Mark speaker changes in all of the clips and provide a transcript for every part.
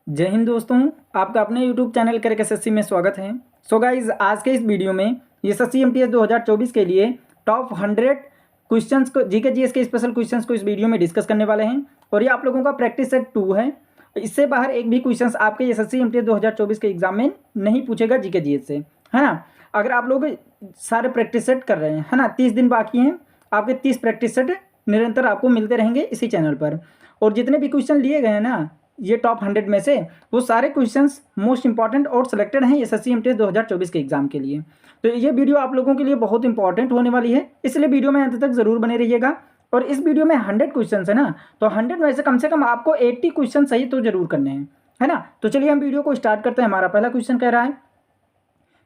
Speaker 1: जय हिंद दोस्तों, आपका अपने यूट्यूब चैनल करके एसएससी में स्वागत है। सो गाइज, आज के इस वीडियो में एसएससी एमटीएस 2024 के लिए टॉप 100 क्वेश्चंस को जीके जीएस के स्पेशल क्वेश्चंस को इस वीडियो में डिस्कस करने वाले हैं। और ये आप लोगों का प्रैक्टिस सेट 2 है। इससे बाहर एक भी क्वेश्चन आपके एसएससी एमटीएस 2024 के एग्जाम में नहीं पूछेगा जीके जीएस से, है ना। अगर आप लोग सारे प्रैक्टिस सेट कर रहे हैं, है ना, 30 दिन बाकी हैं, आपके 30 प्रैक्टिस सेट निरंतर आपको मिलते रहेंगे इसी चैनल पर। और जितने भी क्वेश्चन लिए गए हैं ना ये टॉप 100 में से, वो सारे क्वेश्चंस मोस्ट इंपॉर्टेंट और सिलेक्टेड हैं एसएससी एमटीएस 2024 के एग्जाम के लिए। तो ये वीडियो आप लोगों के लिए बहुत इंपॉर्टेंट होने वाली है, इसलिए वीडियो में अंत तक जरूर बने रहिएगा। और इस वीडियो में 100 क्वेश्चन है ना, तो 100 में से कम आपको 80 क्वेश्चन सही तो जरूर करने हैं, है ना। तो चलिए हम वीडियो को स्टार्ट करते हैं। हमारा पहला क्वेश्चन कह रहा है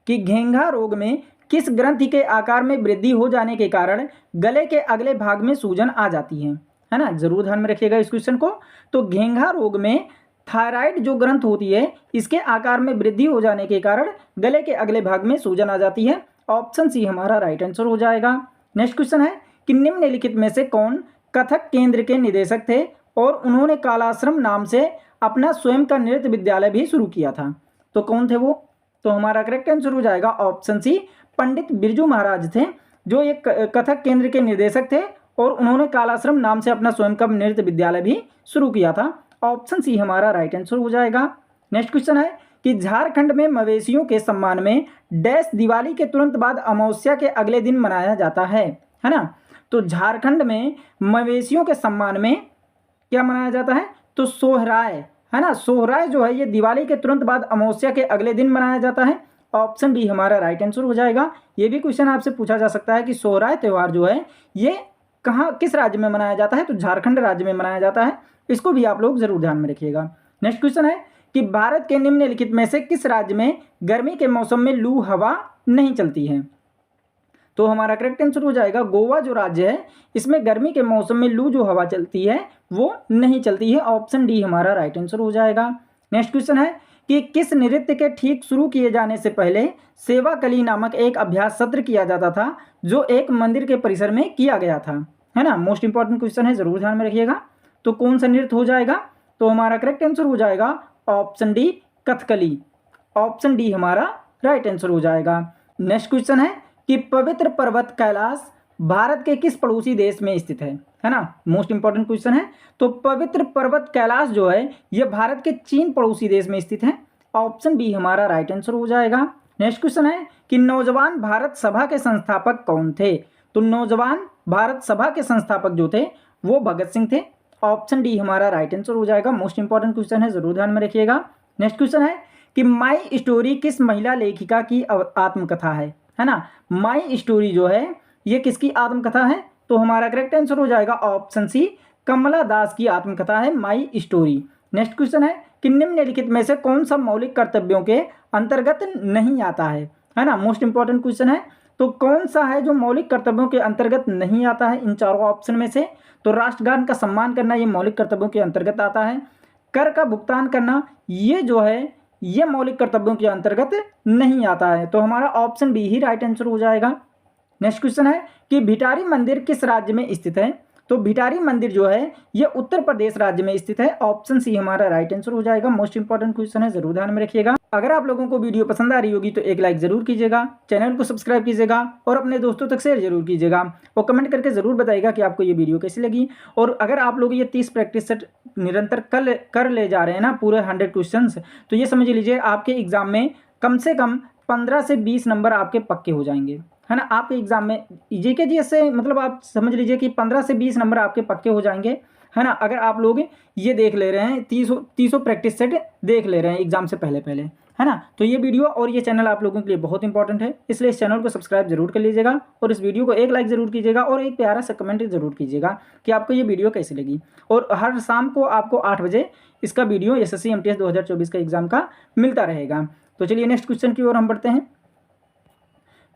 Speaker 1: कि घेंघा रोग में किस ग्रंथि के आकार में वृद्धि हो जाने के कारण गले के अगले भाग में सूजन आ जाती है ना। जरूर ध्यान में रखिएगा इस क्वेश्चन को। तो घेंघा रोग में थायराइड जो ग्रंथ होती है, इसके आकार में वृद्धि हो जाने के कारण गले के अगले भाग में सूजन आ जाती है। ऑप्शन सी हमारा राइट आंसर हो जाएगा। नेक्स्ट क्वेश्चन है कि निम्नलिखित में से कौन कथक केंद्र के निदेशक थे और उन्होंने कालाश्रम नाम से अपना स्वयं का नृत्य विद्यालय भी शुरू किया था। तो कौन थे वो? तो हमारा करेक्ट आंसर हो जाएगा ऑप्शन सी, पंडित बिरजू महाराज थे, जो एक कथक केंद्र के निर्देशक थे और उन्होंने कालाश्रम नाम से अपना स्वयं का नृत्य विद्यालय भी शुरू किया था। ऑप्शन सी हमारा राइट आंसर हो जाएगा। नेक्स्ट क्वेश्चन है कि झारखंड में मवेशियों के सम्मान में डैश दिवाली के तुरंत बाद अमावस्या के अगले दिन मनाया जाता है ना। तो झारखंड में मवेशियों के सम्मान में क्या मनाया जाता है? तो सोहराय, है ना। सोहराय जो है ये दिवाली के तुरंत बाद अमावस्या के अगले दिन मनाया जाता है। ऑप्शन बी हमारा राइट आंसर हो जाएगा। ये भी क्वेश्चन आपसे पूछा जा सकता है कि सोहराय त्यौहार जो है ये कहाँ, किस राज्य में मनाया जाता है? तो झारखंड राज्य में मनाया जाता है। इसको भी आप लोग जरूर ध्यान में रखिएगा। नेक्स्ट क्वेश्चन है कि भारत के निम्नलिखित में से किस राज्य में गर्मी के मौसम में लू हवा नहीं चलती है? तो हमारा करेक्ट आंसर हो जाएगा गोवा जो राज्य है, इसमें गर्मी के मौसम में लू जो हवा चलती है वो नहीं चलती है। ऑप्शन डी हमारा राइट आंसर हो जाएगा। नेक्स्ट क्वेश्चन है कि किस नृत्य के ठीक शुरू किए जाने से पहले सेवा कली नामक एक अभ्यास सत्र किया जाता था, जो एक मंदिर के परिसर में किया गया था, है ना। मोस्ट इंपॉर्टेंट क्वेश्चन है, जरूर ध्यान में रखिएगा। तो कौन सा नृत्य हो जाएगा? तो हमारा करेक्ट आंसर हो जाएगा option D, Kathakali. Option D हमारा राइट आंसर हो जाएगा। नेक्स्ट क्वेश्चन है कि पवित्र पर्वत कैलाश भारत के किस पड़ोसी देश में स्थित है ना। मोस्ट इंपॉर्टेंट क्वेश्चन है। तो पवित्र पर्वत कैलाश जो है ये भारत के चीन पड़ोसी देश में स्थित है। ऑप्शन बी हमारा राइट आंसर हो जाएगा। नेक्स्ट क्वेश्चन है कि नौजवान भारत सभा के संस्थापक कौन थे? तो नौजवान भारत सभा के संस्थापक जो थे वो भगत सिंह थे। ऑप्शन डी हमारा राइट आंसर हो जाएगा। मोस्ट इंपॉर्टेंट क्वेश्चन है, जरूर ध्यान में रखिएगा। नेक्स्ट क्वेश्चन है कि माई स्टोरी किस महिला लेखिका की आत्मकथा है ना। माई स्टोरी जो है ये किसकी आत्मकथा है? तो हमारा करेक्ट आंसर हो जाएगा ऑप्शन सी, कमला दास की आत्मकथा है माई स्टोरी। नेक्स्ट क्वेश्चन है कि निम्नलिखित में से कौन सा मौलिक कर्तव्यों के अंतर्गत नहीं आता है ना। मोस्ट इंपॉर्टेंट क्वेश्चन है। तो कौन सा है जो मौलिक कर्तव्यों के अंतर्गत नहीं आता है इन चारों ऑप्शन में से? तो राष्ट्रगान का सम्मान करना ये मौलिक कर्तव्यों के अंतर्गत आता है। कर का भुगतान करना ये जो है ये मौलिक कर्तव्यों के अंतर्गत नहीं आता है। तो हमारा ऑप्शन बी ही राइट आंसर हो जाएगा। नेक्स्ट क्वेश्चन है कि भिटारी मंदिर किस राज्य में स्थित है? तो भिटारी मंदिर जो है ये उत्तर प्रदेश राज्य में स्थित है। ऑप्शन सी हमारा राइट आंसर हो जाएगा। मोस्ट इंपॉर्टेंट क्वेश्चन है, जरूर ध्यान में रखिएगा। अगर आप लोगों को वीडियो पसंद आ रही होगी तो एक लाइक जरूर कीजिएगा, चैनल को सब्सक्राइब कीजिएगा और अपने दोस्तों तक शेयर जरूर कीजिएगा और कमेंट करके जरूर बताइएगा कि आपको ये वीडियो कैसी लगी। और अगर आप लोग ये 30 प्रैक्टिस सेट निरंतर कर ले जा रहे हैं ना पूरे 100 क्वेश्चन, तो ये समझ लीजिए आपके एग्जाम में कम से कम 15 से 20 नंबर आपके पक्के हो जाएंगे, है ना। आपके एग्जाम में जीके जीएस से मतलब आप समझ लीजिए कि 15 से 20 नंबर आपके पक्के हो जाएंगे, है ना। अगर आप लोग ये देख ले रहे हैं 30 प्रैक्टिस सेट देख ले रहे हैं एग्जाम से पहले, है ना। तो ये वीडियो और ये चैनल आप लोगों के लिए बहुत इंपॉर्टेंट है, इसलिए इस चैनल को सब्सक्राइब जरूर कर लीजिएगा और इस वीडियो को एक लाइक जरूर कीजिएगा और एक प्यारा सा कमेंट जरूर कीजिएगा कि आपको ये वीडियो कैसी लगी। और हर शाम को आपको 8 बजे इसका वीडियो एसएससी एमटीएस 2024 का एग्जाम का मिलता रहेगा। तो चलिए नेक्स्ट क्वेश्चन की ओर हम बढ़ते हैं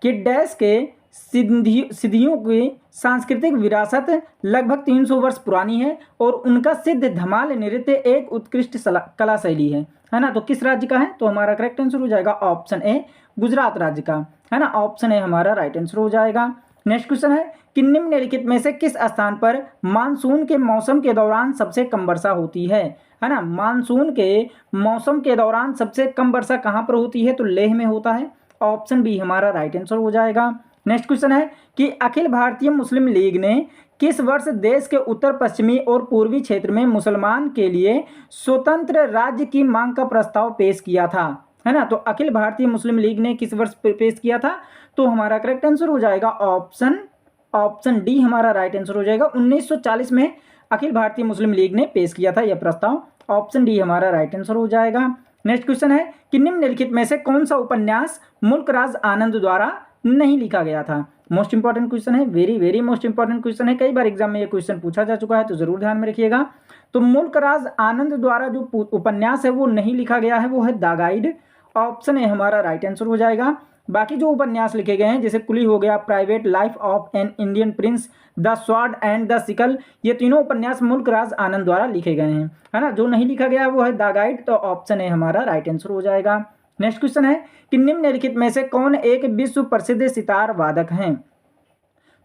Speaker 1: कि डैश के सिद्धियों की सांस्कृतिक विरासत लगभग 300 वर्ष पुरानी है और उनका सिद्ध धमाल नृत्य एक उत्कृष्ट कला शैली है ना। तो किस राज्य का है? तो हमारा करेक्ट आंसर हो जाएगा ऑप्शन ए, गुजरात राज्य का, है ना। ऑप्शन ए हमारा राइट आंसर हो जाएगा। नेक्स्ट क्वेश्चन है कि निम्नलिखित में से किस स्थान पर मानसून के मौसम के दौरान सबसे कम वर्षा होती है ना। मानसून के मौसम के दौरान सबसे कम वर्षा कहाँ पर होती है, तो लेह में होता है। ऑप्शन बी हमारा राइट आंसर हो जाएगा। नेक्स्ट क्वेश्चन है कि अखिल भारतीय मुस्लिम लीग ने किस वर्ष देश के उत्तर पश्चिमी और पूर्वी क्षेत्र में मुसलमान के लिए स्वतंत्र राज्य की मांग का प्रस्ताव पेश किया था, है ना। तो अखिल भारतीय मुस्लिम लीग ने किस वर्ष पेश किया था, तो हमारा करेक्ट आंसर हो जाएगा ऑप्शन डी हमारा राइट आंसर हो जाएगा। 1940 में अखिल भारतीय मुस्लिम लीग ने पेश किया था यह प्रस्ताव। ऑप्शन डी हमारा राइट आंसर हो जाएगा। नेक्स्ट क्वेश्चन है कि निम्नलिखित में से कौन सा उपन्यास मुल्कराज आनंद द्वारा नहीं लिखा गया था। मोस्ट इंपॉर्टेंट क्वेश्चन है, very very most important question है, कई बार एग्जाम में ये क्वेश्चन पूछा जा चुका है, तो जरूर ध्यान में रखिएगा। तो मुल्कराज आनंद द्वारा जो उपन्यास है वो नहीं लिखा गया है, वो है द गाइड। ऑप्शन ए हमारा राइट आंसर हो जाएगा। बाकी जो उपन्यास लिखे गए हैं जैसे कुली हो गया, private life of an Indian Prince, the sword and the sickle, ये तीनों उपन्यास मुल्कराज आनंद द्वारा लिखे गए हैं, है ना। जो नहीं लिखा गया है वो है द गाइड, तो ऑप्शन ए हमारा राइट आंसर हो जाएगा। नेक्स्ट क्वेश्चन है कि निम्नलिखित में से कौन एक विश्व प्रसिद्ध सितार वादक हैं।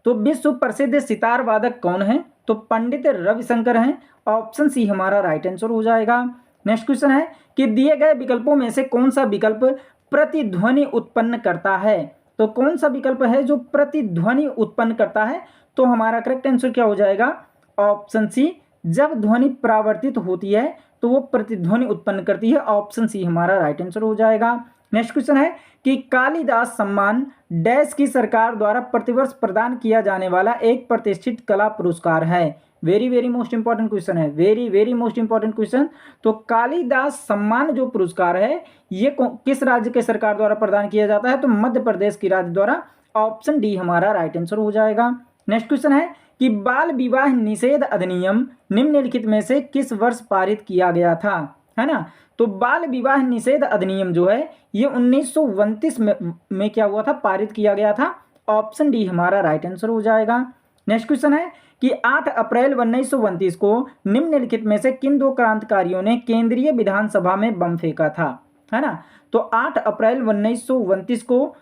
Speaker 1: तो विश्व प्रसिद्ध सितार वादक कौन है, तो पंडित रविशंकर हैं। ऑप्शन सी हमारा राइट आंसर हो जाएगा। नेक्स्ट क्वेश्चन है कि दिए गए विकल्पों में से कौन सा विकल्प प्रतिध्वनि उत्पन्न करता है। तो कौन सा विकल्प है जो प्रतिध्वनि उत्पन्न करता है, तो हमारा करेक्ट आंसर क्या हो जाएगा, ऑप्शन सी। जब ध्वनि परावर्तित होती है तो वो प्रतिध्वनि उत्पन्न करती है। ऑप्शन सी हमारा राइट आंसर हो जाएगा। नेक्स्ट क्वेश्चन है कि कालिदास सम्मान डैश की सरकार द्वारा प्रतिवर्ष प्रदान किया जाने वाला एक प्रतिष्ठित कला पुरस्कार है। Very very most important question है, very very most important question. तो कालिदास सम्मान जो पुरस्कार है ये किस राज्य के सरकार द्वारा प्रदान किया जाता है, तो मध्य प्रदेश की राज्य द्वारा। ऑप्शन डी हमारा राइट आंसर हो जाएगा। नेक्स्ट क्वेश्चन है कि बाल विवाह निषेध अधिनियम निम्नलिखित में से किस वर्ष पारित किया गया था, है ना। तो बाल विवाह निषेध अधिनियम जो है ये 1929 में क्या हुआ था, पारित किया गया था। ऑप्शन डी हमारा राइट आंसर हो जाएगा। नेक्स्ट क्वेश्चन है कि 8 अप्रैल 1929 को निम्नलिखित में से किन दो क्रांतिकारियों ने केंद्रीय विधानसभा में बम फेंका था, है ना। तो 8 अप्रैल 1929 को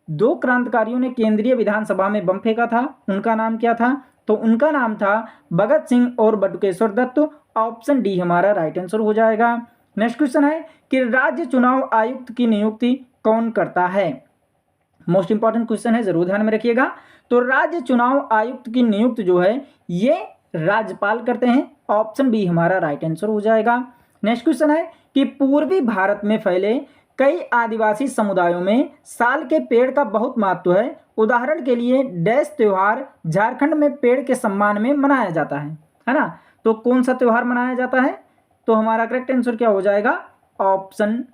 Speaker 1: दो क्रांतिकारियों ने केंद्रीय विधानसभा में बम फेंका था, उनका नाम क्या था, तो उनका नाम था भगत सिंह और बटुकेश्वर दत्त। ऑप्शन डी हमारा राइट आंसर हो जाएगा। नेक्स्ट क्वेश्चन है कि राज्य चुनाव आयुक्त की नियुक्ति कौन करता है। मोस्ट इंपॉर्टेंट क्वेश्चन है, जरूर ध्यान में रखिएगा। तो राज्य चुनाव आयुक्त की नियुक्ति जो है ये राज्यपाल करते हैं। ऑप्शन बी हमारा राइट आंसर हो जाएगा। नेक्स्ट क्वेश्चन है कि पूर्वी भारत में फैले कई आदिवासी समुदायों में साल के पेड़ का बहुत महत्व है। उदाहरण के लिए डैश त्योहार झारखंड में पेड़ के सम्मान में मनाया जाता है ना। तो कौन सा त्योहार मनाया जाता है, तो हमारा करेक्ट आंसर क्या हो जाएगा, ऑप्शन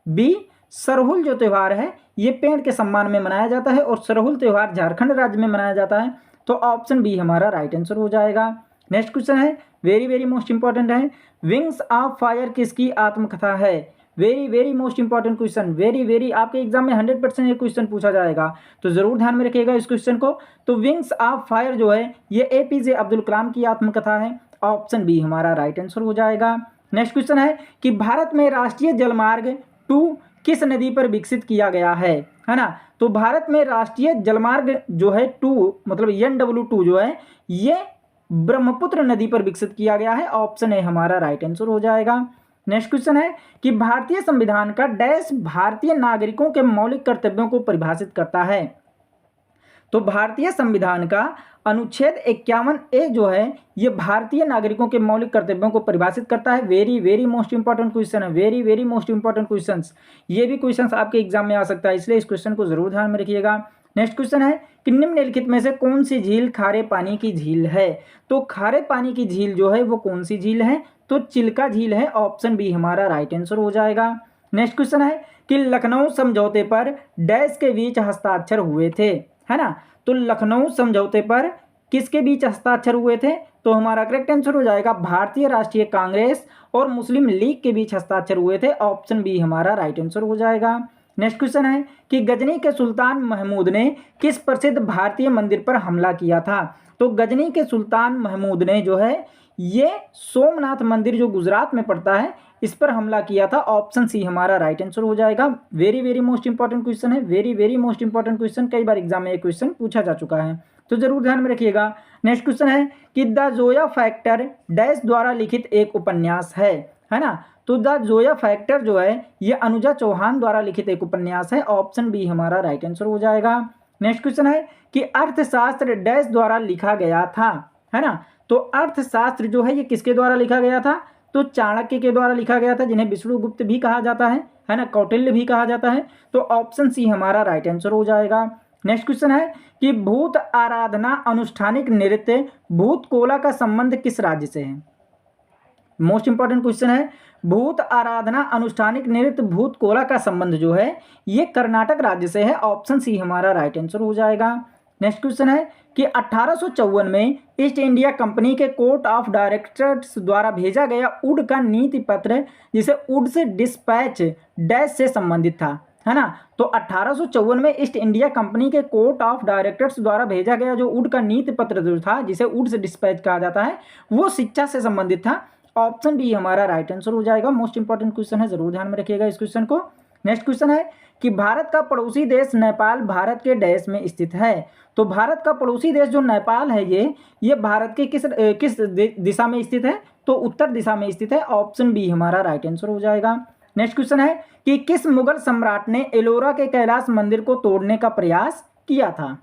Speaker 1: बी। सरहुल जो त्योहार है ये पेड़ के सम्मान में मनाया जाता है और सरहुल त्योहार झारखंड राज्य में मनाया जाता है। तो ऑप्शन बी हमारा राइट आंसर हो जाएगा। नेक्स्ट क्वेश्चन है वेरी वेरी मोस्ट इंपॉर्टेंट है, विंग्स ऑफ फायर किसकी आत्मकथा है। Very very most important question, very very आपके एग्जाम में 100% ये क्वेश्चन पूछा जाएगा, तो जरूर ध्यान में रखिएगा इस क्वेश्चन को। तो विंग्स ऑफ फायर जो है ये APJ अब्दुल कलाम की आत्मकथा है। ऑप्शन बी हमारा राइट आंसर हो जाएगा। नेक्स्ट क्वेश्चन है कि भारत में राष्ट्रीय जलमार्ग 2 किस नदी पर विकसित किया गया है ना। तो भारत में राष्ट्रीय जलमार्ग जो है 2 मतलब NW2 जो है ये ब्रह्मपुत्र नदी पर विकसित किया गया है। ऑप्शन ए हमारा राइट आंसर हो जाएगा। नेक्स्ट क्वेश्चन है कि भारतीय संविधान का डैश भारतीय नागरिकों के मौलिक कर्तव्यों को परिभाषित करता है। तो भारतीय संविधान का अनुच्छेद 51A जो है ये भारतीय नागरिकों के मौलिक कर्तव्यों को परिभाषित करता है। Very very most important question है, very very most important questions. ये भी क्वेश्चंस आपके एग्जाम में आ सकता है, इसलिए इस क्वेश्चन को जरूर ध्यान में रखिएगा। नेक्स्ट क्वेश्चन है कि निम्नलिखित में से कौन सी झील खारे पानी की झील है। तो खारे पानी की झील जो है वो कौन सी झील है, तो चिल्का झील है। ऑप्शन बी हमारा राइट आंसर हो जाएगा। नेक्स्ट क्वेश्चन है कि लखनऊ समझौते पर डैश के बीच हस्ताक्षर हुए थे, है ना। तो लखनऊ समझौते पर किसके बीच हस्ताक्षर हुए थे, तो हमारा करेक्ट आंसर हो जाएगा भारतीय राष्ट्रीय कांग्रेस और मुस्लिम लीग के बीच हस्ताक्षर हुए थे। ऑप्शन बी हमारा राइट आंसर हो जाएगा। नेक्स्ट क्वेश्चन है कि गजनी के सुल्तान महमूद ने किस प्रसिद्ध भारतीय मंदिर पर हमला किया था। तो गजनी के सुल्तान महमूद ने जो है ये सोमनाथ मंदिर जो गुजरात में पड़ता है इस पर हमला किया था? ऑप्शन सी हमारा राइट आंसर हो जाएगा। Very very most important question है, very very most important question, कई बार एग्जाम में ये क्वेश्चन पूछा जा चुका है, तो जरूर ध्यान में रखिएगा। नेक्स्ट क्वेश्चन है कि द जोया फैक्टर डैश द्वारा लिखित एक उपन्यास है ना? तो द जोया फैक्टर जो है ये अनुजा चौहान द्वारा लिखित एक उपन्यास है। ऑप्शन बी हमारा राइट आंसर हो जाएगा। नेक्स्ट क्वेश्चन है कि अर्थशास्त्र डैश द्वारा लिखा गया था, है ना? तो अर्थशास्त्र जो है ये किसके द्वारा लिखा गया था? तो चाणक्य के द्वारा लिखा गया था, जिन्हें विष्णुगुप्त भी कहा जाता है ना, कौटिल्य भी कहा जाता है। तो ऑप्शन सी हमारा राइट आंसर हो जाएगा। नेक्स्ट क्वेश्चन है कि भूत आराधना अनुष्ठानिक नृत्य भूत कोला का संबंध किस राज्य से है? मोस्ट इंपॉर्टेंट क्वेश्चन है, भूत आराधना अनुष्ठानिक नृत्य भूत कोला का संबंध जो है ये कर्नाटक राज्य से है। ऑप्शन सी हमारा राइट आंसर हो जाएगा। नेक्स्ट क्वेश्चन है कि 1854 में ईस्ट इंडिया कंपनी के कोर्ट ऑफ डायरेक्टर्स द्वारा भेजा गया वुड का नीति पत्र जिसे वुड्स डिस्पैच डैश से संबंधित था, है ना? तो 1854 में ईस्ट इंडिया कंपनी के कोर्ट ऑफ डायरेक्टर्स द्वारा भेजा गया जो वुड का नीति पत्र जो था, जिसे वुड्स डिस्पैच कहा जाता है, वो शिक्षा से संबंधित था। ऑप्शन बी हमारा राइट आंसर हो जाएगा। मोस्ट इंपॉर्टेंट क्वेश्चन है, जरूर ध्यान में रखिएगा इस क्वेश्चन को। नेक्स्ट क्वेश्चन है कि भारत का पड़ोसी देश नेपाल भारत के डैश में स्थित है। तो भारत का पड़ोसी देश जो नेपाल है ये भारत के किस दिशा में स्थित है? तो उत्तर दिशा में स्थित है। ऑप्शन बी हमारा राइट आंसर हो जाएगा। नेक्स्ट क्वेश्चन है कि किस मुगल सम्राट ने एलोरा के कैलाश मंदिर को तोड़ने का प्रयास किया था?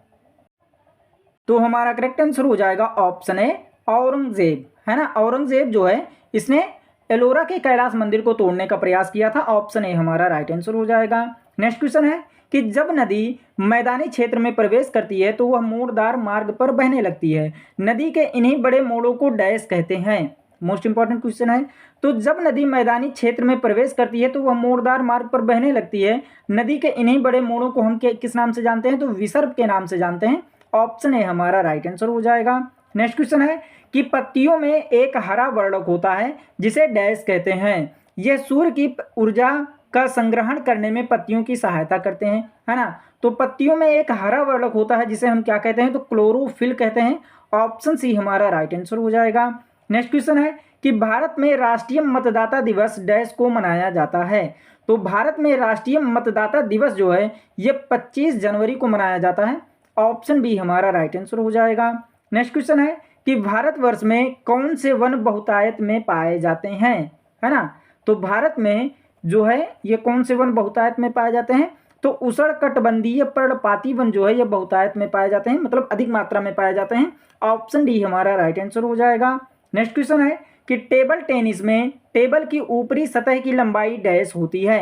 Speaker 1: तो हमारा करेक्ट आंसर हो जाएगा ऑप्शन ए औरंगजेब, है ना? औरंगजेब जो है इसने एलोरा के कैलाश मंदिर को तोड़ने का प्रयास किया था। ऑप्शन ए हमारा राइट आंसर हो जाएगा। नेक्स्ट क्वेश्चन है कि जब नदी मैदानी क्षेत्र में प्रवेश करती है तो वह मोड़दार मार्ग पर बहने लगती है। नदी के इन्हीं बड़े मोड़ों को डैश कहते हैं। मोस्ट इंपॉर्टेंट क्वेश्चन है, तो जब नदी मैदानी क्षेत्र में प्रवेश करती है तो वह मोड़दार मार्ग पर बहने लगती है। नदी के इन्हीं बड़े मोड़ों को हम किस नाम से जानते हैं? तो विसर्ग के नाम से जानते हैं। ऑप्शन ए हमारा राइट आंसर हो जाएगा। नेक्स्ट क्वेश्चन है कि पत्तियों में एक हरा वर्णक होता है जिसे डैश कहते हैं। यह सूर्य की ऊर्जा का संग्रहण करने में पत्तियों की सहायता करते हैं, है ना? तो पत्तियों में एक हरा वर्णक होता है जिसे हम क्या कहते हैं? तो क्लोरोफिल कहते हैं। ऑप्शन सी हमारा राइट आंसर हो जाएगा। नेक्स्ट क्वेश्चन है कि भारत में राष्ट्रीय मतदाता दिवस डैश को मनाया जाता है। तो भारत में राष्ट्रीय मतदाता दिवस जो है ये 25 जनवरी को मनाया जाता है। ऑप्शन बी हमारा राइट आंसर हो जाएगा। नेक्स्ट क्वेश्चन है कि भारतवर्ष में कौन से वन बहुतायत में पाए जाते हैं, है ना? तो भारत में जो है ये कौन से वन बहुतायत में पाए जाते हैं? तो उष्णकटिबंधीय पर्णपाती वन जो है ये बहुतायत में पाए जाते हैं, मतलब अधिक मात्रा में पाए जाते हैं। ऑप्शन डी हमारा राइट आंसर हो जाएगा। नेक्स्ट क्वेश्चन है कि टेबल टेनिस में टेबल की ऊपरी सतह की लंबाई डैश होती है।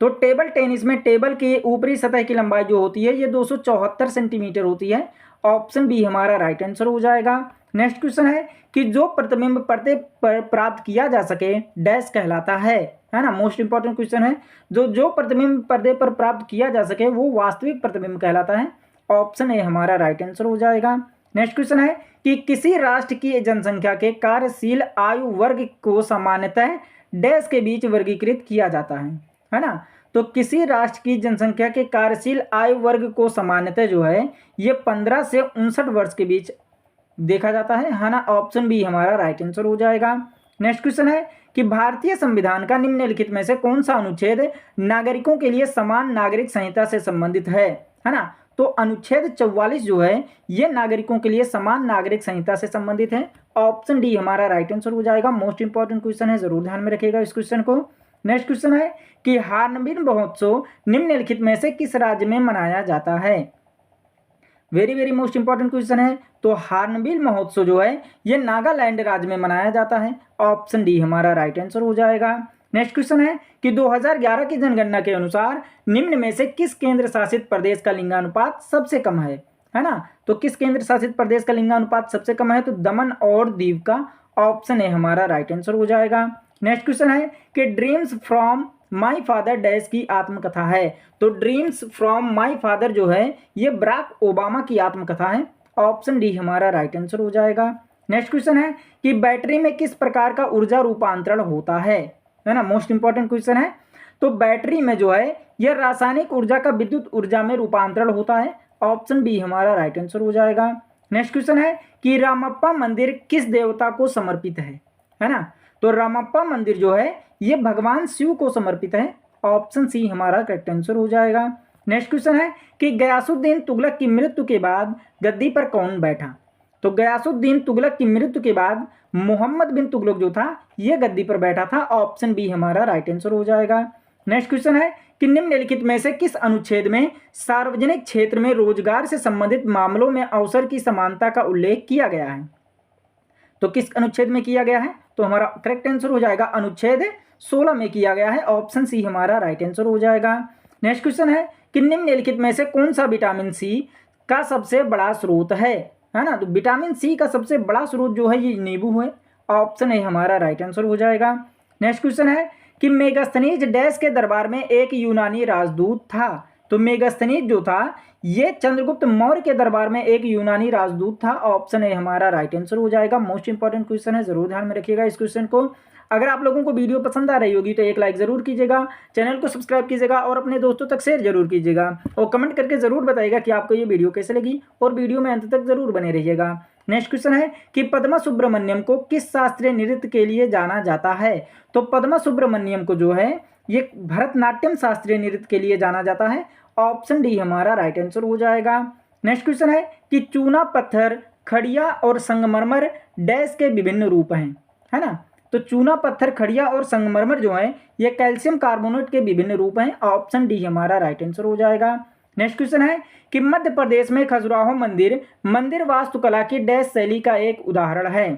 Speaker 1: तो टेबल टेनिस में टेबल की ऊपरी सतह की लंबाई जो होती है ये 274 सेंटीमीटर होती है। ऑप्शन बी हमारा राइट आंसर हो जाएगा। नेक्स्ट क्वेश्चन है कि जो प्रतिबिंब पर्दे पर प्राप्त किया जा सके डैश कहलाता है ना? मोस्ट इंपॉर्टेंट क्वेश्चन है, जो प्रतिबिंब पर्दे पर प्राप्त किया जा सके वो वास्तविक प्रतिबिंब कहलाता है। ऑप्शन ए हमारा राइट आंसर हो जाएगा। नेक्स्ट क्वेश्चन है कि किसी राष्ट्र की जनसंख्या के कार्यशील आयु वर्ग को सामान्यतः डैश के बीच वर्गीकृत किया जाता है ना? तो किसी राष्ट्र की जनसंख्या के कार्यशील आयु वर्ग को सामान्यतः जो है ये 15 से 59 वर्ष के बीच देखा जाता है ना? ऑप्शन बी हमारा राइट आंसर हो जाएगा। नेक्स्ट क्वेश्चन है कि भारतीय संविधान का निम्नलिखित में से कौन सा अनुच्छेद नागरिकों के लिए समान नागरिक संहिता से संबंधित है ना? तो अनुच्छेद 44 जो है ये नागरिकों के लिए समान नागरिक संहिता से संबंधित है। ऑप्शन डी हमारा राइट आंसर हो जाएगा। मोस्ट इंपॉर्टेंट क्वेश्चन है, जरूर ध्यान में रखिएगा इस क्वेश्चन को। नेक्स्ट क्वेश्चन है कि हार्नबिल महोत्सव निम्नलिखित में से किस राज्य में मनाया जाता है? Very very most important question है। तो हार्नबिल महोत्सव जो है ये नागालैंड राज्य में मनाया जाता है। ऑप्शन डी हमारा राइट आंसर हो जाएगा। नेक्स्ट क्वेश्चन है कि 2011 की जनगणना के अनुसार निम्न में से किस केंद्र शासित प्रदेश का लिंगानुपात सबसे कम है ना? तो किस केंद्र शासित प्रदेश का लिंगानुपात सबसे कम है? तो दमन और दीव का। ऑप्शन ए हमारा राइट आंसर हो जाएगा। नेक्स्ट क्वेश्चन है कि dreams from my father dash की आत्मकथा है। तो ड्रीम्स फ्रॉम माई फादर जो है ये बराक ओबामा की आत्मकथा है। ऑप्शन डी हमारा राइट आंसर हो जाएगा। नेक्स्ट क्वेश्चन है कि बैटरी में किस प्रकार का ऊर्जा रूपांतरण होता है ना? मोस्ट इंपॉर्टेंट क्वेश्चन है। तो बैटरी में जो है यह रासायनिक ऊर्जा का विद्युत ऊर्जा में रूपांतरण होता है। ऑप्शन बी हमारा राइट आंसर हो जाएगा। नेक्स्ट क्वेश्चन है कि रामप्पा मंदिर किस देवता को समर्पित है ना? तो रामप्पा मंदिर जो है ये भगवान शिव को समर्पित है। ऑप्शन सी हमारा करेक्ट आंसर हो जाएगा। नेक्स्ट क्वेश्चन है कि गयासुद्दीन तुगलक की मृत्यु के बाद गद्दी पर कौन बैठा? तो गयासुद्दीन तुगलक की मृत्यु के बाद मोहम्मद बिन तुगलक जो था ये गद्दी पर बैठा था। ऑप्शन बी हमारा राइट आंसर हो जाएगा। नेक्स्ट क्वेश्चन है कि निम्नलिखित में से किस अनुच्छेद में सार्वजनिक क्षेत्र में रोजगार से संबंधित मामलों में अवसर की समानता का उल्लेख किया गया है? तो किस अनुच्छेद में किया गया है? तो हमारा करेक्ट आंसर हो जाएगा अनुच्छेद 16 में किया गया है। ऑप्शन सी हमारा राइट आंसर हो जाएगा। नेक्स्ट क्वेश्चन है कि निम्नलिखित में से कौन सा विटामिन सी का सबसे बड़ा स्रोत है ना? तो विटामिन सी का सबसे बड़ा स्रोत जो है ये नींबू है। ऑप्शन ए हमारा राइट आंसर हो जाएगा। नेक्स्ट क्वेश्चन है कि मेगास्थनीज डैश के दरबार में एक यूनानी राजदूत था। तो मेगास्थनीज जो था ये चंद्रगुप्त मौर्य के दरबार में एक यूनानी राजदूत था। ऑप्शन ए हमारा राइट आंसर हो जाएगा। मोस्ट इंपॉर्टेंट क्वेश्चन है, जरूर ध्यान में रखिएगा इस क्वेश्चन को। अगर आप लोगों को वीडियो पसंद आ रही होगी तो एक लाइक जरूर कीजिएगा, चैनल को सब्सक्राइब कीजिएगा और अपने दोस्तों तक शेयर जरूर कीजिएगा और कमेंट करके जरूर बताइएगा कि आपको ये वीडियो कैसे लगी और वीडियो में अंत तक जरूर बने रहिएगा। नेक्स्ट क्वेश्चन है कि पद्मा सुब्रमण्यम को किस शास्त्रीय नृत्य के लिए जाना जाता है? तो पद्मा सुब्रमण्यम को जो है ये भरतनाट्यम शास्त्रीय नृत्य के लिए जाना जाता है। ऑप्शन डी हमारा राइट आंसर हो जाएगा। नेक्स्ट क्वेश्चन है कि चूना पत्थर, खड़िया और संगमरमर डैश के विभिन्न रूप हैं, है ना? तो चूना पत्थर, खड़िया और संगमरमर जो है ये कैल्शियम कार्बोनेट के विभिन्न रूप हैं। ऑप्शन डी हमारा राइट आंसर हो जाएगा। नेक्स्ट क्वेश्चन है कि मध्य प्रदेश में खजुराहो मंदिर वास्तुकला की डैश शैली का एक उदाहरण है।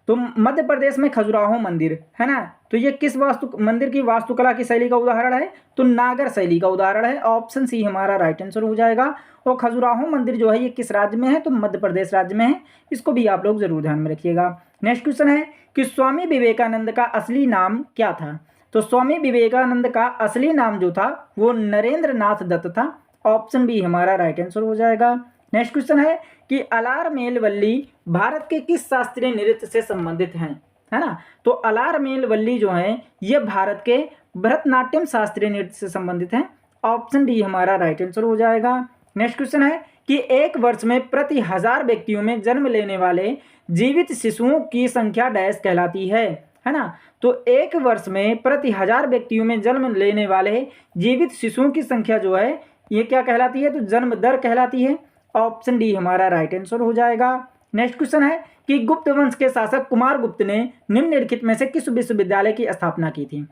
Speaker 1: तो मध्य प्रदेश में खजुराहो मंदिर है ना, तो ये किस मंदिर की वास्तुकला की शैली का उदाहरण है? तो नागर शैली का उदाहरण है। ऑप्शन सी हमारा राइट आंसर हो जाएगा। और खजुराहो मंदिर जो है ये किस राज्य में है? तो मध्य प्रदेश राज्य में है। इसको भी आप लोग जरूर ध्यान में रखिएगा। नेक्स्ट क्वेश्चन है कि स्वामी विवेकानंद का असली नाम क्या था? तो स्वामी विवेकानंद का असली नाम जो था वो नरेंद्र नाथ दत्त था। ऑप्शन बी हमारा राइट आंसर हो जाएगा। नेक्स्ट क्वेश्चन है कि अलारमेल वल्ली भारत के किस शास्त्रीय नृत्य से संबंधित हैं, है ना? तो अलारमेल वल्ली जो है ये भारत के भरतनाट्यम शास्त्रीय नृत्य से संबंधित हैं। ऑप्शन डी हमारा राइट आंसर हो जाएगा। नेक्स्ट क्वेश्चन है कि एक वर्ष में प्रति 1000 व्यक्तियों में जन्म लेने वाले जीवित शिशुओं की संख्या डैश कहलाती है ना? तो एक वर्ष में प्रति 1000 व्यक्तियों में जन्म लेने वाले जीवित शिशुओं की संख्या जो है ये क्या कहलाती है? तो जन्म दर कहलाती है। ऑप्शन डी हमारा राइट आंसर हो जाएगा। नेक्स्ट क्वेश्चन है कि गुप्त वंश के शासक कुमार गुप्त ने निम्नलिखित में से किस विश्वविद्यालय की स्थापना की थी?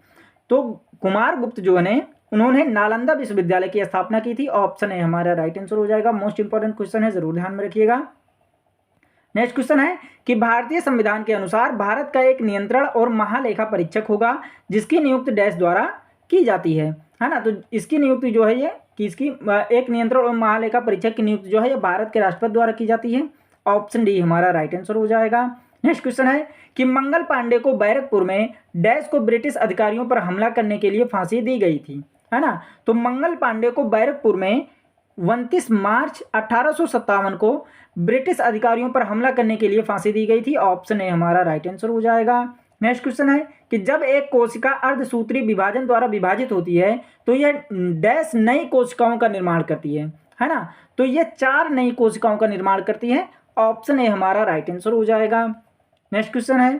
Speaker 1: तो कुमार गुप्त जो है उन्होंने नालंदा विश्वविद्यालय की स्थापना की थी। ऑप्शन है हमारा राइट आंसर हो जाएगा। मोस्ट इंपॉर्टेंट क्वेश्चन है, जरूर ध्यान में रखिएगा। नेक्स्ट क्वेश्चन है कि भारतीय संविधान के अनुसार भारत का एक नियंत्रण और महालेखा परीक्षक होगा जिसकी नियुक्ति डैश द्वारा की जाती है ना? तो इसकी नियुक्ति जो है ये कि इसकी एक नियंत्रण और महालेखा परीक्षक की नियुक्ति जो है ये भारत के राष्ट्रपति द्वारा की जाती है। ऑप्शन डी हमारा राइट आंसर हो जाएगा। नेक्स्ट क्वेश्चन है कि मंगल पांडे को बैरकपुर में डैश को ब्रिटिश अधिकारियों पर हमला करने के लिए फांसी दी गई थी, है ना? तो मंगल पांडे को बैरकपुर में 29 मार्च 1857 को ब्रिटिश अधिकारियों पर हमला करने के लिए फांसी दी गई थी। ऑप्शन ए हमारा राइट आंसर हो जाएगा। नेक्स्ट क्वेश्चन है कि जब एक कोशिका अर्धसूत्री विभाजन द्वारा विभाजित होती है तो यह डैश नई कोशिकाओं का निर्माण करती है ना? तो यह 4 नई कोशिकाओं का निर्माण करती है। ऑप्शन ए हमारा राइट आंसर हो जाएगा। नेक्स्ट क्वेश्चन है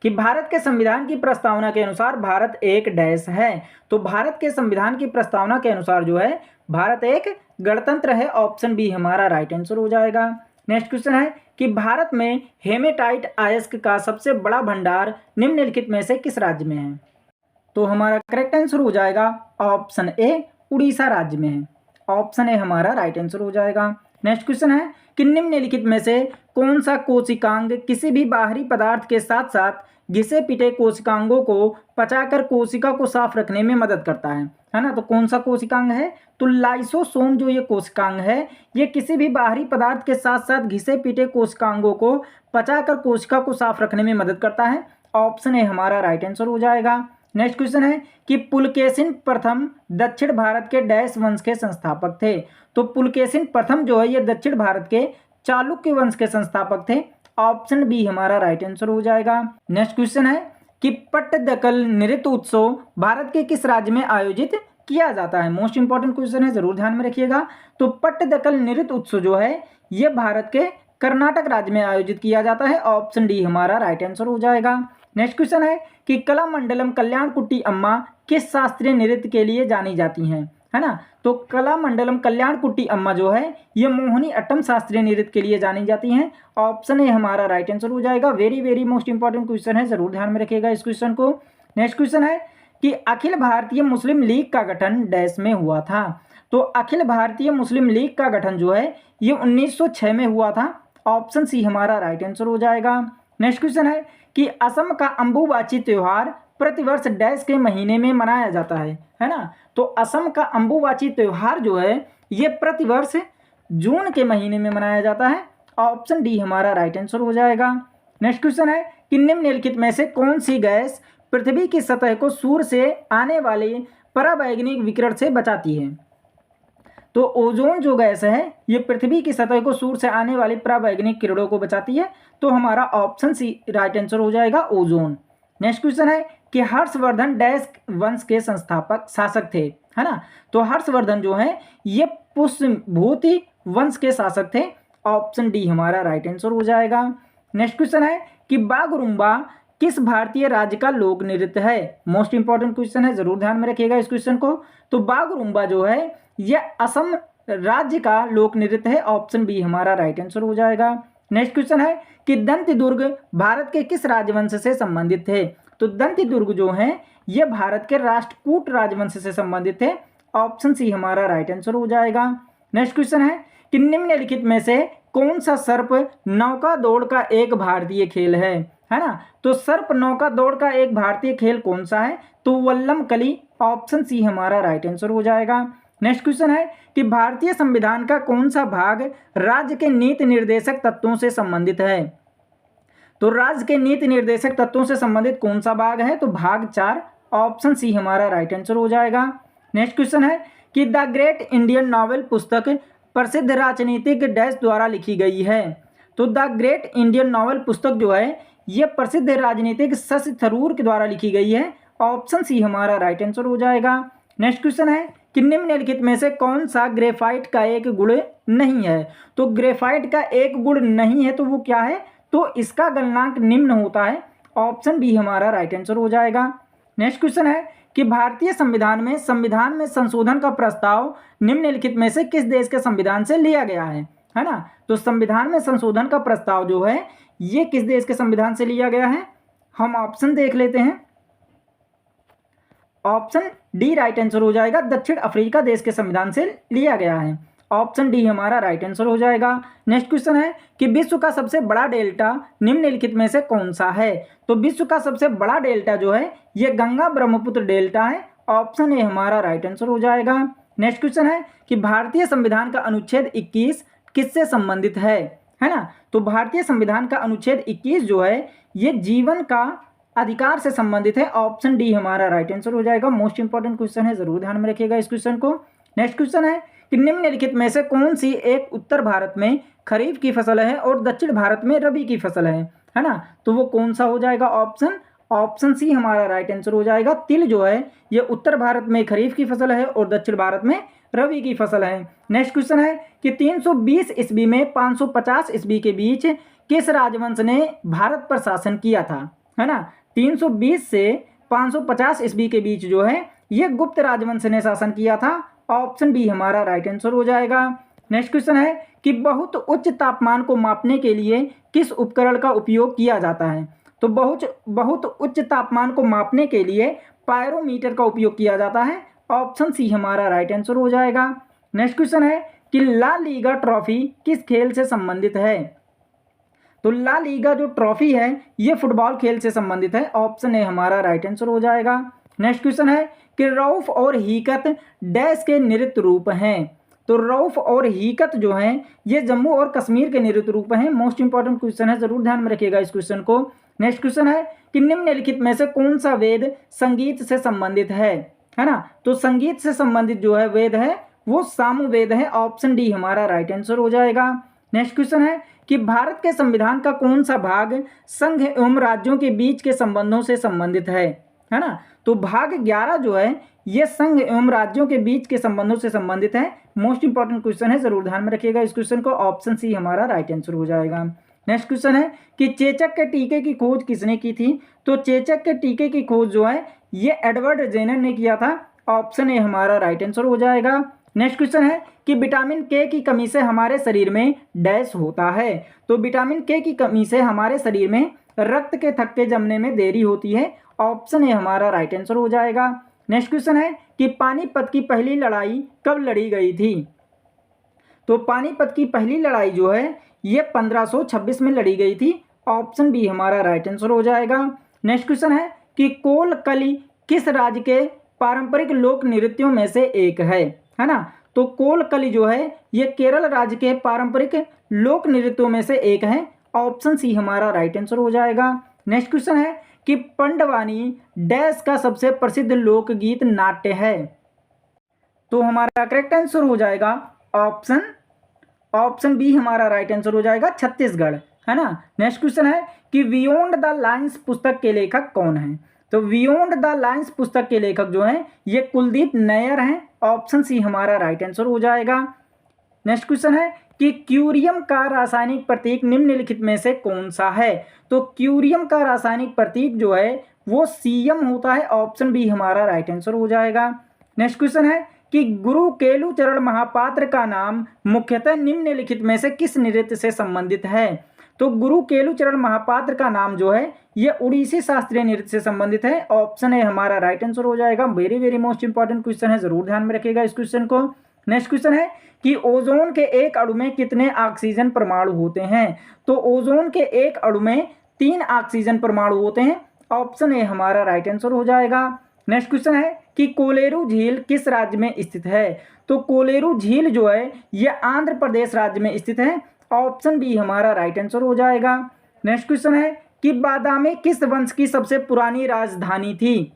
Speaker 1: कि भारत के संविधान की प्रस्तावना के अनुसार भारत एक डैश है। तो भारत के संविधान की प्रस्तावना के अनुसार जो है भारत एक गणतंत्र है। ऑप्शन बी हमारा राइट आंसर हो जाएगा। नेक्स्ट क्वेश्चन है कि भारत में हेमेटाइट अयस्क का सबसे बड़ा भंडार निम्नलिखित में से किस राज्य में है? तो हमारा करेक्ट आंसर हो जाएगा ऑप्शन ए, उड़ीसा राज्य में है। ऑप्शन ए हमारा राइट आंसर हो जाएगा। नेक्स्ट क्वेश्चन है कि निम्नलिखित में से कौन सा कोशिकांग किसी भी बाहरी पदार्थ के साथ साथ घिसे पिटे कोशिकांगों को पचाकर कोशिका को साफ रखने में मदद करता है ना? तो कौन सा कोशिकांग है? तो लाइसोसोम जो ये कोशिकांग है ये किसी भी बाहरी पदार्थ के साथ साथ घिसे पिटे कोशिकांगों को पचाकर कोशिका को साफ रखने में मदद करता है। ऑप्शन ए हमारा राइट आंसर हो जाएगा। नेक्स्ट क्वेश्चन है कि पुलकेशिन प्रथम दक्षिण भारत के डैश वंश के संस्थापक थे। तो पुलकेशिन प्रथम जो है ये दक्षिण भारत के चालुक्य वंश के संस्थापक थे। ऑप्शन बी हमारा राइट आंसर हो जाएगा। नेक्स्ट क्वेश्चन है कि पट्टदकल नृत्य उत्सव भारत के किस राज्य में आयोजित किया जाता है? मोस्ट इंपॉर्टेंट क्वेश्चन है, जरूर ध्यान में रखिएगा। तो पट्टदकल नृत्य उत्सव जो है ये भारत के कर्नाटक राज्य में आयोजित किया जाता है। ऑप्शन डी हमारा राइट आंसर हो जाएगा। नेक्स्ट क्वेश्चन है कि कलामंडलम कल्याणकुट्टी अम्मा किस शास्त्रीय नृत्य के लिए जानी जाती हैं, है ना। तो कलामंडलम कल्याणकुट्टी अम्मा जो है ये मोहिनी अट्टम शास्त्रीय नृत्य के लिए जानी जाती हैं। ऑप्शन ए हमारा राइट आंसर हो जाएगा। Very very most important question है, जरूर ध्यान में रखिएगा इस क्वेश्चन को। नेक्स्ट क्वेश्चन है कि अखिल भारतीय मुस्लिम लीग का गठन डैश में हुआ था। तो अखिल भारतीय मुस्लिम लीग का गठन जो है ये 1906 में हुआ था। ऑप्शन सी हमारा राइट आंसर हो जाएगा। नेक्स्ट क्वेश्चन है कि असम का अंबुबाची त्योहार प्रतिवर्ष डैश के महीने में मनाया जाता है ना। तो असम का अंबुबाची त्योहार जो है ये प्रतिवर्ष जून के महीने में मनाया जाता है। ऑप्शन डी हमारा राइट आंसर हो जाएगा। नेक्स्ट क्वेश्चन है कि निम्नलिखित में से कौन सी गैस पृथ्वी की सतह को सूर्य से आने वाले पराबैंगनी विकिरण से बचाती है। तो ओजोन जो गैस है ये पृथ्वी की सतह को सूर्य से आने वाली पराबैंगनी किरणों को बचाती है। तो हमारा ऑप्शन सी राइट आंसर हो जाएगा, ओजोन। नेक्स्ट क्वेश्चन है कि हर्षवर्धन डैश वंश के संस्थापक शासक थे, है ना। तो हर्षवर्धन जो है ये पुष्यभूति वंश के शासक थे। ऑप्शन डी हमारा राइट आंसर हो जाएगा। नेक्स्ट क्वेश्चन है कि बागरुम्बा किस भारतीय राज्य का लोक नृत्य है। मोस्ट इंपॉर्टेंट क्वेश्चन है, जरूर ध्यान में रखिएगा इस क्वेश्चन को। तो बागरुम्बा जो है यह असम राज्य का लोक नृत्य है। ऑप्शन बी हमारा राइट आंसर हो जाएगा। नेक्स्ट क्वेश्चन है कि दंती दुर्ग भारत के किस राजवंश से संबंधित थे। तो दंती दुर्ग जो है ये भारत के राष्ट्रकूट राजवंश से संबंधित थे। ऑप्शन सी हमारा राइट आंसर हो जाएगा। नेक्स्ट क्वेश्चन है कि निम्नलिखित में से कौन सा सर्प नौका दौड़ का एक भारतीय खेल है ना। तो सर्प नौका दौड़ का एक भारतीय खेल कौन सा है। तो वल्लम कली। ऑप्शन सी हमारा राइट आंसर हो जाएगा। नेक्स्ट क्वेश्चन है कि भारतीय संविधान का कौन सा भाग राज्य के नीति निर्देशक तत्वों से संबंधित है। तो राज्य के नीति निर्देशक तत्वों से संबंधित कौन सा भाग है। तो भाग 4। ऑप्शन सी हमारा राइट आंसर हो जाएगा। नेक्स्ट क्वेश्चन है कि द ग्रेट इंडियन नॉवेल पुस्तक प्रसिद्ध राजनीतिक डैश द्वारा लिखी गई है। तो द ग्रेट इंडियन नॉवेल पुस्तक जो है ये प्रसिद्ध राजनीतिक शशि थरूर के द्वारा लिखी गई है। ऑप्शन सी हमारा राइट आंसर हो जाएगा। नेक्स्ट क्वेश्चन है कि निम्नलिखित में से कौन सा ग्रेफाइट का एक गुण नहीं है। तो ग्रेफाइट का एक गुण नहीं है तो वो क्या है। तो इसका गलनांक निम्न होता है। ऑप्शन बी हमारा राइट आंसर हो जाएगा। नेक्स्ट क्वेश्चन है कि भारतीय संविधान में संशोधन का प्रस्ताव निम्नलिखित में से किस देश के संविधान से लिया गया है ना। तो संविधान में संशोधन का प्रस्ताव जो है ये किस देश के संविधान से लिया गया है। हम ऑप्शन देख लेते हैं। ऑप्शन डी राइट आंसर हो जाएगा। दक्षिण अफ्रीका देश के संविधान से लिया गया है। ऑप्शन डी हमारा राइट आंसर हो जाएगा। नेक्स्ट क्वेश्चन है कि विश्व का सबसे बड़ा डेल्टा निम्नलिखित में से कौन सा है। तो विश्व का सबसे बड़ा डेल्टा जो है ये गंगा ब्रह्मपुत्र डेल्टा है। ऑप्शन ए हमारा राइट आंसर हो जाएगा। नेक्स्ट क्वेश्चन है कि भारतीय संविधान का अनुच्छेद 21 किससे संबंधित है ना। तो भारतीय संविधान का अनुच्छेद 21 जो है ये जीवन का अधिकार से संबंधित है। ऑप्शन डी हमारा राइट आंसर हो जाएगा। मोस्ट इंपॉर्टेंट क्वेश्चन है, जरूर ध्यान में रखिएगा इस क्वेश्चन को। नेक्स्ट क्वेश्चन है कि निम्नलिखित में से कौन सी एक उत्तर भारत में खरीफ की फसल है और दक्षिण भारत में रबी की फसल है ना। तो वो कौन सा हो जाएगा। ऑप्शन सी हमारा राइट आंसर हो जाएगा। तिल जो है ये उत्तर भारत में खरीफ की फसल है और दक्षिण भारत में रबी की फसल है। नेक्स्ट क्वेश्चन है कि 320 ईस्वी में 550 ईस्वी के बीच किस राजवंश ने भारत पर शासन किया था, है ना। 320 से 550 ईस्वी के बीच जो है ये गुप्त राजवंश ने शासन किया था। ऑप्शन बी हमारा राइट आंसर हो जाएगा। नेक्स्ट क्वेश्चन है कि बहुत उच्च तापमान को मापने के लिए किस उपकरण का उपयोग किया जाता है। तो बहुत उच्च तापमान को मापने के लिए पायरोमीटर का उपयोग किया जाता है। ऑप्शन सी हमारा राइट आंसर हो जाएगा। नेक्स्ट क्वेश्चन है कि ला लीगा ट्रॉफी किस खेल से संबंधित है। तो ला लीगा जो ट्रॉफी है ये फुटबॉल खेल से संबंधित है। ऑप्शन ए हमारा राइट आंसर हो जाएगा। नेक्स्ट क्वेश्चन है कि रऊफ और हीकत डैश के नृत्य रूप हैं। तो रऊफ और हीकत जो हैं ये जम्मू और कश्मीर के नृत्य रूप हैं। मोस्ट इंपॉर्टेंट क्वेश्चन है, जरूर ध्यान में रखिएगा इस क्वेश्चन को। नेक्स्ट क्वेश्चन है कि निम्नलिखित में से कौन सा वेद संगीत से संबंधित है ना। तो संगीत से संबंधित जो है वेद है वो सामवेद है। ऑप्शन डी हमारा राइट आंसर हो जाएगा। नेक्स्ट क्वेश्चन है कि भारत के संविधान का कौन सा भाग संघ एवं राज्यों के बीच के संबंधों से संबंधित है ना। तो भाग 11 जो है ये संघ एवं राज्यों के बीच के संबंधों से संबंधित है। मोस्ट इंपॉर्टेंट क्वेश्चन है, जरूर ध्यान में रखिएगा इस क्वेश्चन को। ऑप्शन सी हमारा राइट आंसर हो जाएगा। नेक्स्ट क्वेश्चन है कि चेचक के टीके की खोज किसने की थी? तो चेचक के टीके की खोज जो है ये एडवर्ड जेनर ने किया था। ऑप्शन ए हमारा राइट आंसर हो जाएगा। नेक्स्ट क्वेश्चन है कि विटामिन के की कमी से हमारे शरीर में डैश होता है। तो विटामिन के की कमी से हमारे शरीर में रक्त के थक्के जमने में देरी होती है। ऑप्शन ए हमारा राइट आंसर हो जाएगा। नेक्स्ट क्वेश्चन है कि पानीपत की पहली लड़ाई कब लड़ी गई थी? तो पानीपत की पहली लड़ाई जो है ये 1526 में लड़ी गई थी। ऑप्शन बी हमारा राइट आंसर हो जाएगा। नेक्स्ट क्वेश्चन है कि कोलकली किस राज्य के पारंपरिक लोक नृत्यों में से एक है ना? तो कोलकली जो है ये केरल राज्य के पारंपरिक लोक नृत्यों में से एक है। ऑप्शन सी हमारा राइट आंसर हो जाएगा। नेक्स्ट क्वेश्चन है कि पंडवानी डैश का सबसे प्रसिद्ध लोकगीत नाट्य है। तो हमारा करेक्ट आंसर हो जाएगा ऑप्शन बी हमारा राइट आंसर हो जाएगा, छत्तीसगढ़, है ना। नेक्स्ट क्वेश्चन है कि बियॉन्ड द लाइन्स पुस्तक के लेखक कौन है? तो बियॉन्ड द लाइन्स पुस्तक के लेखक जो हैं ये कुलदीप नैयर हैं। ऑप्शन सी हमारा राइट आंसर हो जाएगा। नेक्स्ट क्वेश्चन है कि क्यूरियम का रासायनिक प्रतीक निम्नलिखित में से कौन सा है? तो क्यूरियम का रासायनिक प्रतीक जो है वो सीएम होता है। ऑप्शन बी हमारा राइट आंसर हो जाएगा। नेक्स्ट क्वेश्चन है कि गुरु केलुचरण महापात्र का नाम मुख्यतः निम्नलिखित में से किस नृत्य से संबंधित है? तो गुरु केलुचरण महापात्र का नाम जो है ये उड़ीसी शास्त्रीय नृत्य से संबंधित है। ऑप्शन ए हमारा राइट आंसर हो जाएगा। Very very most important question है, जरूर ध्यान में रखिएगा इस क्वेश्चन को। नेक्स्ट क्वेश्चन है कि ओजोन के एक अणु में कितने ऑक्सीजन परमाणु होते हैं? तो ओजोन के एक अणु में 3 ऑक्सीजन परमाणु होते हैं। ऑप्शन ए हमारा राइट आंसर हो जाएगा। नेक्स्ट क्वेश्चन है कि कोलेरू झील किस राज्य में स्थित है? तो कोलेरू झील जो है ये आंध्र प्रदेश राज्य में स्थित है। ऑप्शन बी हमारा राइट आंसर हो जाएगा। नेक्स्ट क्वेश्चन है कि बादामी किस वंश की सबसे पुरानी राजधानी थी?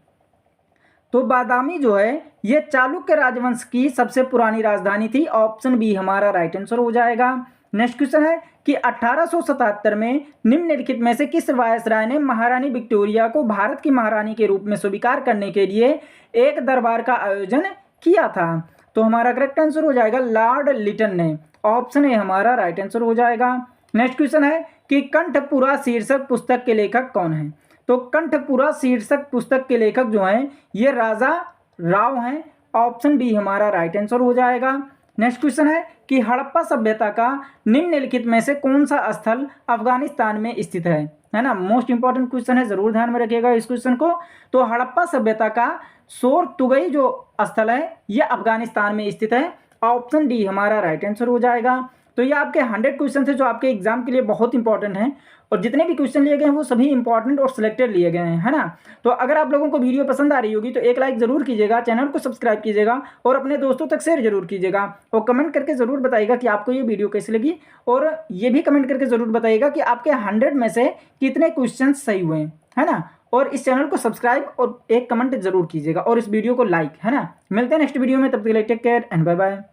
Speaker 1: तो बादामी जो है ये चालुक्य राजवंश की सबसे पुरानी राजधानी थी। ऑप्शन बी हमारा राइट आंसर हो जाएगा। नेक्स्ट क्वेश्चन है कि 1877 में निम्नलिखित में से किस वायसराय ने महारानी विक्टोरिया को भारत की महारानी के रूप में स्वीकार करने के लिए एक दरबार का आयोजन किया था? तो हमारा करेक्ट आंसर हो जाएगा लॉर्ड लिटन ने। ऑप्शन ए हमारा राइट आंसर हो जाएगा। नेक्स्ट क्वेश्चन है कि कंठपुरा शीर्षक पुस्तक के लेखक कौन है? तो कंठपुरा शीर्षक पुस्तक के लेखक जो हैं ये राजा राव हैं। ऑप्शन बी हमारा राइट आंसर हो जाएगा। नेक्स्ट क्वेश्चन है कि हड़प्पा सभ्यता का निम्नलिखित में से कौन सा स्थल अफगानिस्तान में स्थित है ना। मोस्ट इंपॉर्टेंट क्वेश्चन है, जरूर ध्यान में रखिएगा इस क्वेश्चन को। तो हड़प्पा सभ्यता का सोर तुगई जो स्थल है ये अफगानिस्तान में स्थित है। ऑप्शन डी हमारा राइट आंसर हो जाएगा। तो ये आपके 100 क्वेश्चन थे जो आपके एग्जाम के लिए बहुत इंपॉर्टेंट हैं, और जितने भी क्वेश्चन लिए गए हैं वो सभी इंपॉर्टेंट और सिलेक्टेड लिए गए हैं, है ना। तो अगर आप लोगों को वीडियो पसंद आ रही होगी तो एक लाइक जरूर कीजिएगा, चैनल को सब्सक्राइब कीजिएगा और अपने दोस्तों तक शेयर जरूर कीजिएगा, और कमेंट करके जरूर बताइएगा कि आपको ये वीडियो कैसी लगी, और ये भी कमेंट करके जरूर बताइएगा कि आपके 100 में से कितने क्वेश्चन सही हुए हैं, है ना। और इस चैनल को सब्सक्राइब और एक कमेंट जरूर कीजिएगा और इस वीडियो को लाइक, है ना। मिलते हैं नेक्स्ट वीडियो में, तब तक के लिए take care and bye bye.